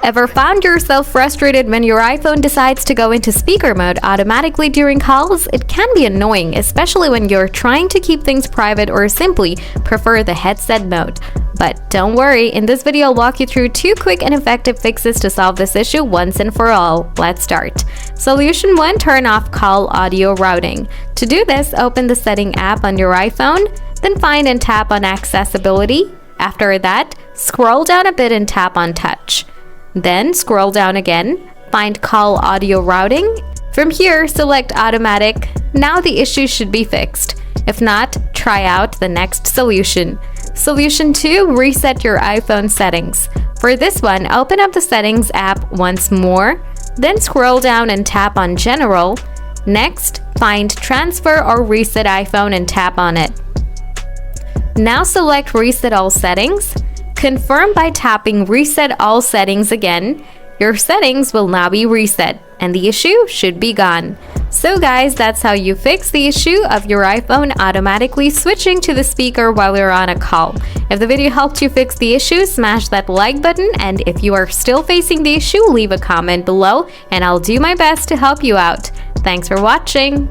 Ever found yourself frustrated when your iPhone decides to go into speaker mode automatically during calls? It can be annoying, especially when you're trying to keep things private or simply prefer the headset mode. But don't worry, in this video I'll walk you through 2 quick and effective fixes to solve this issue once and for all. Let's start. Solution 1. Turn off call audio routing. To do this, open the Setting app on your iPhone, then find and tap on Accessibility. After that, scroll down a bit and tap on Touch. Then scroll down again, find Call Audio Routing. From here, select Automatic. Now the issue should be fixed. If not, try out the next solution. Solution 2. Reset your iPhone settings. For this one, open up the Settings app once more, then scroll down and tap on General. Next, find Transfer or Reset iPhone and tap on it. Now select Reset All Settings. Confirm by tapping Reset All Settings again. Your settings will now be reset and the issue should be gone. So guys, that's how you fix the issue of your iPhone automatically switching to the speaker while you're on a call. If the video helped you fix the issue, smash that like button, and if you are still facing the issue, leave a comment below and I'll do my best to help you out. Thanks for watching.